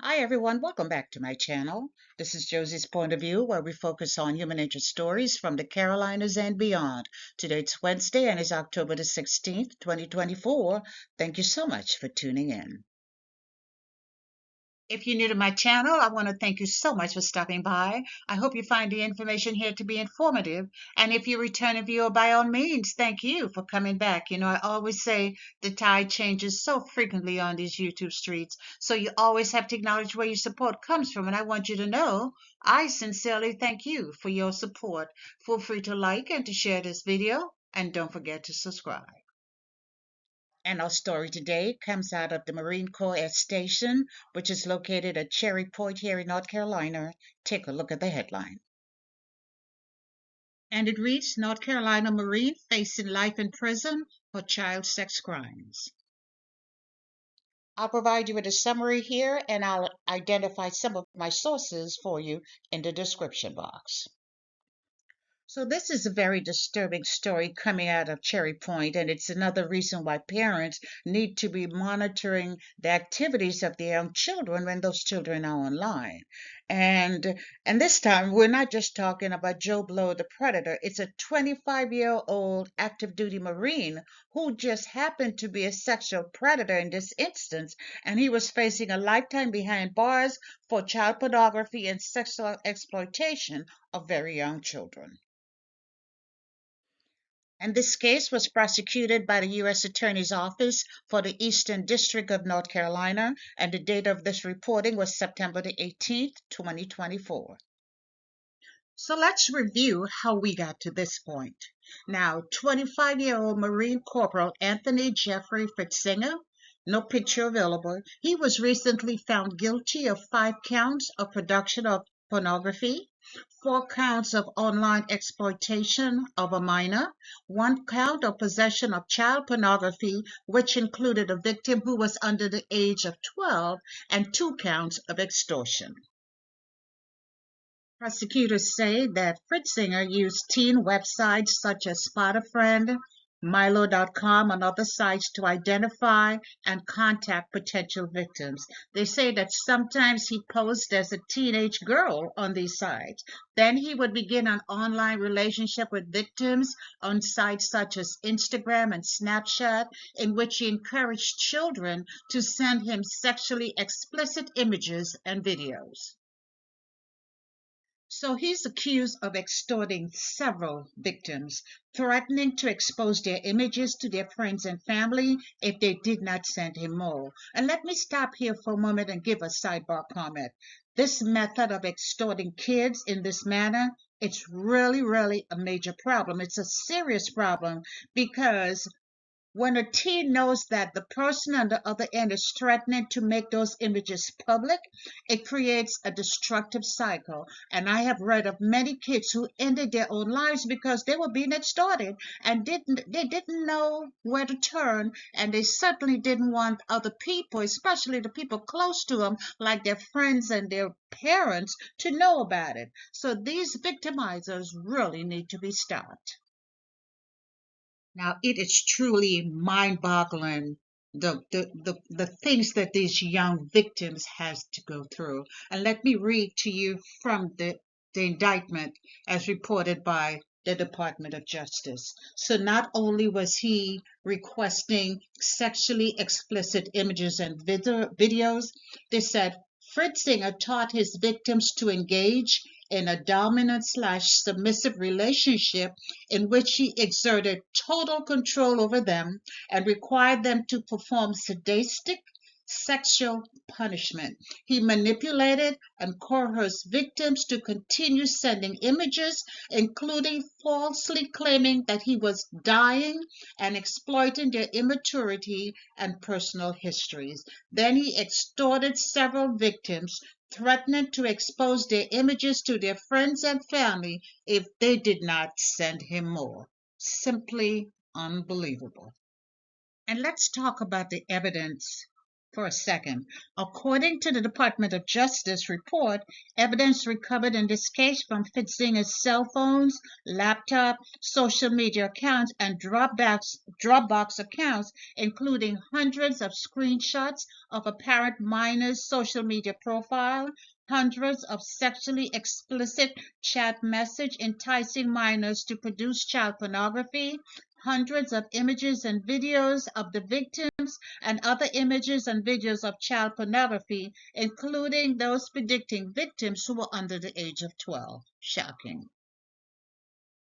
Hi everyone, welcome back to my channel. This is Josie's Point of View, where we focus on human interest stories from the Carolinas and beyond. Today it's Wednesday and it's October the 16th, 2024. Thank you so much for tuning in. If you're new to my channel, I want to thank you so much for stopping by. I hope you find the information here to be informative. And if you're a returning viewer, by all means, thank you for coming back. I always say the tide changes so frequently on these YouTube streets. So you always have to acknowledge where your support comes from. And I want you to know I sincerely thank you for your support. Feel free to like and to share this video. And don't forget to subscribe. And our story today comes out of the Marine Corps Air Station, which is located at Cherry Point here in North Carolina. Take a look at the headline. And it reads, North Carolina Marine facing life in prison for child sex crimes. I'll provide you with a summary here, and I'll identify some of my sources for you in the description box. So this is a very disturbing story coming out of Cherry Point, and it's another reason why parents need to be monitoring the activities of their young children when those children are online. And this time we're not just talking about Joe Blow the predator. It's a 25-year-old active duty Marine who just happened to be a sexual predator in this instance, and he was facing a lifetime behind bars for child pornography and sexual exploitation of very young children. And this case was prosecuted by the U.S. Attorney's Office for the Eastern District of North Carolina, and the date of this reporting was September the 18th, 2024. So let's review how we got to this point. Now, 25-year-old Marine Corporal Anthony Jeffrey Fritzinger, no picture available, he was recently found guilty of 5 counts of production of pornography, 4 counts of online exploitation of a minor, 1 count of possession of child pornography, which included a victim who was under the age of 12, and 2 counts of extortion. Prosecutors say that Fritzinger used teen websites such as Spot-A-Friend, Milo.com, and other sites to identify and contact potential victims. They say that sometimes he posed as a teenage girl on these sites. Then he would begin an online relationship with victims on sites such as Instagram and Snapchat, in which he encouraged children to send him sexually explicit images and videos. So he's accused of extorting several victims, threatening to expose their images to their friends and family if they did not send him more. And let me stop here for a moment and give a sidebar comment. This method of extorting kids in this manner, it's really a major problem. It's a serious problem because when a teen knows that the person on the other end is threatening to make those images public, it creates a destructive cycle. And I have read of many kids who ended their own lives because they were being extorted and they didn't know where to turn, and they certainly didn't want other people, especially the people close to them, like their friends and their parents, to know about it. So these victimizers really need to be stopped. Now, it is truly mind-boggling the things that these young victims has to go through. And let me read to you from the indictment as reported by the Department of Justice. So not only was he requesting sexually explicit images and videos, they said Fritzinger taught his victims to engage in a dominant/submissive relationship in which he exerted total control over them and required them to perform sadistic sexual punishment. He manipulated and coerced victims to continue sending images, including falsely claiming that he was dying and exploiting their immaturity and personal histories. Then he extorted several victims, threatening to expose their images to their friends and family if they did not send him more. Simply unbelievable. And let's talk about the evidence for a second. According to the Department of Justice report, evidence recovered in this case from Fitzinger's cell phones, laptop, social media accounts, and Dropbox accounts, including hundreds of screenshots of apparent minors' social media profile, hundreds of sexually explicit chat message enticing minors to produce child pornography, hundreds of images and videos of the victims, and other images and videos of child pornography, including those predicting victims who were under the age of 12. Shocking.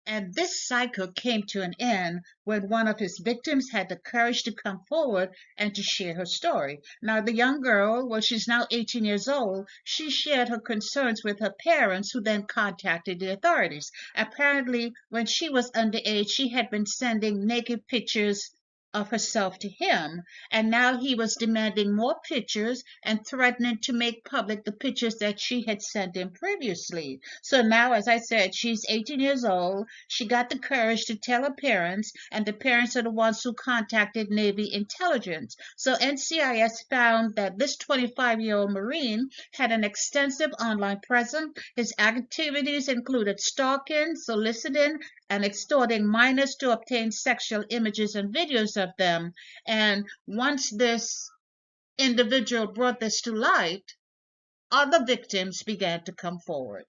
And this cycle came to an end when one of his victims had the courage to come forward and to share her story. Now, the young girl, well, she's now 18 years old, she shared her concerns with her parents, who then contacted the authorities. Apparently, when she was underage, she had been sending naked pictures of herself to him, and now he was demanding more pictures and threatening to make public the pictures that she had sent him previously. So now, as I said, she's 18 years old. She got the courage to tell her parents, and the parents are the ones who contacted Navy intelligence. So NCIS found that this 25-year-old Marine had an extensive online presence. His activities included stalking, soliciting, and extorting minors to obtain sexual images and videos of them. And once this individual brought this to light, other victims began to come forward.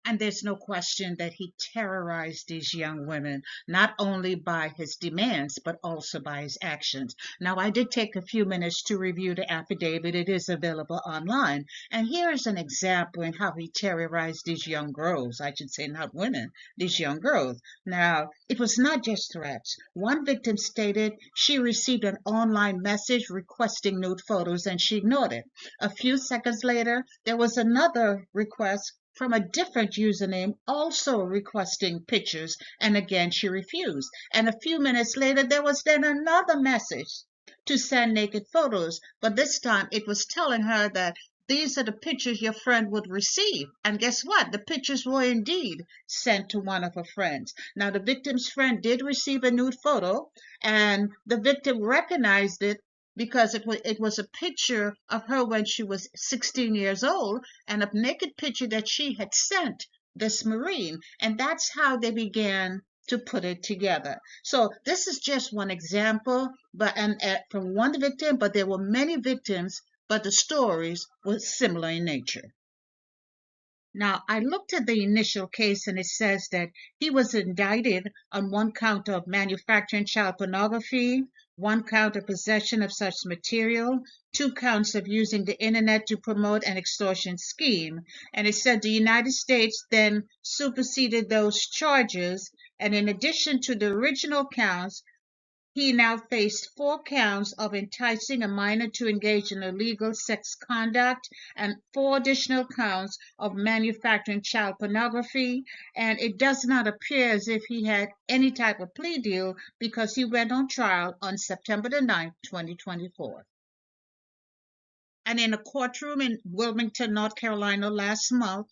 And there's no question that he terrorized these young women, not only by his demands, but also by his actions. Now, I did take a few minutes to review the affidavit. It is available online. And here's an example in how he terrorized these young girls. I should say not women, these young girls. Now, it was not just threats. One victim stated she received an online message requesting nude photos and she ignored it. A few seconds later, there was another request from a different username also requesting pictures, and again she refused. And a few minutes later, there was then another message to send naked photos, but this time it was telling her that these are the pictures your friend would receive. And guess what? The pictures were indeed sent to one of her friends. Now, the victim's friend did receive a nude photo, and the victim recognized it because it was a picture of her when she was 16 years old, and a naked picture that she had sent this Marine. And that's how they began to put it together. So this is just one example, but from one victim, but there were many victims, but the stories were similar in nature. Now, I looked at the initial case and it says that he was indicted on one count of manufacturing child pornography, one count of possession of such material, two counts of using the internet to promote an extortion scheme. And it said the United States then superseded those charges. And in addition to the original counts, he now faced 4 counts of enticing a minor to engage in illegal sex conduct and 4 additional counts of manufacturing child pornography. And it does not appear as if he had any type of plea deal because he went on trial on September the 9th, 2024. And in a courtroom in Wilmington, North Carolina last month,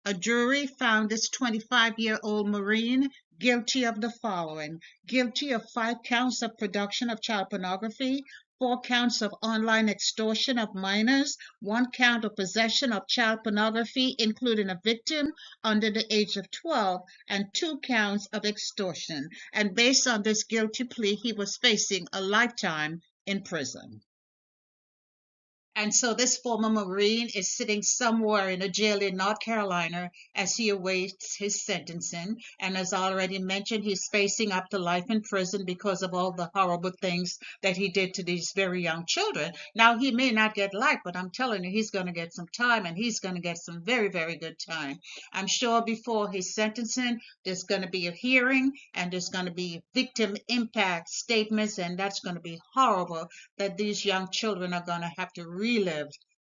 a jury found this 25-year-old Marine guilty of the following: guilty of 5 counts of production of child pornography, 4 counts of online extortion of minors, 1 count of possession of child pornography, including a victim under the age of 12, and 2 counts of extortion. And based on this guilty plea, he was facing a lifetime in prison. And so this former Marine is sitting somewhere in a jail in North Carolina as he awaits his sentencing. And as already mentioned, he's facing up to life in prison because of all the horrible things that he did to these very young children. Now, he may not get life, but I'm telling you, he's going to get some time, and he's going to get some very, very good time. I'm sure before his sentencing, there's going to be a hearing, and there's going to be victim impact statements, and that's going to be horrible that these young children are going to have to relive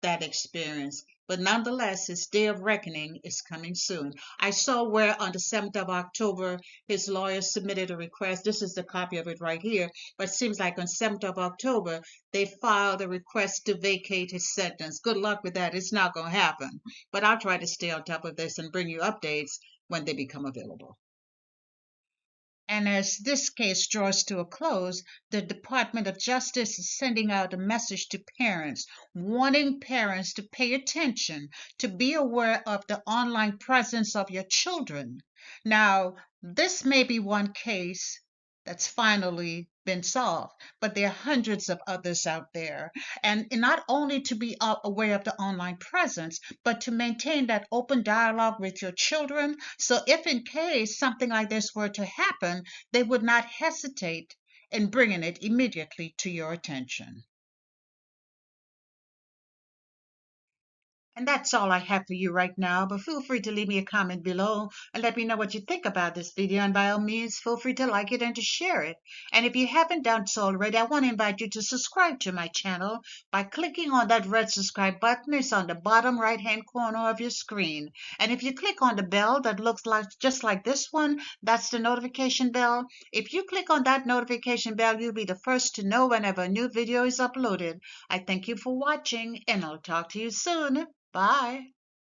that experience. But nonetheless, his day of reckoning is coming soon. I saw where on the 7th of October, his lawyer submitted a request. This is the copy of it right here. But it seems like on 7th of October, they filed a request to vacate his sentence. Good luck with that. It's not going to happen. But I'll try to stay on top of this and bring you updates when they become available. And as this case draws to a close, the Department of Justice is sending out a message to parents, warning parents to pay attention, to be aware of the online presence of your children. Now, this may be one case that's finally been solved, but there are hundreds of others out there. And not only to be aware of the online presence, but to maintain that open dialogue with your children. So, if in case something like this were to happen, they would not hesitate in bringing it immediately to your attention. And that's all I have for you right now, but feel free to leave me a comment below and let me know what you think about this video. And by all means, feel free to like it and to share it. And if you haven't done so already, I want to invite you to subscribe to my channel by clicking on that red subscribe button. It's on the bottom right-hand corner of your screen. And if you click on the bell that looks like just like this one, that's the notification bell. If you click on that notification bell, you'll be the first to know whenever a new video is uploaded. I thank you for watching, and I'll talk to you soon. Bye.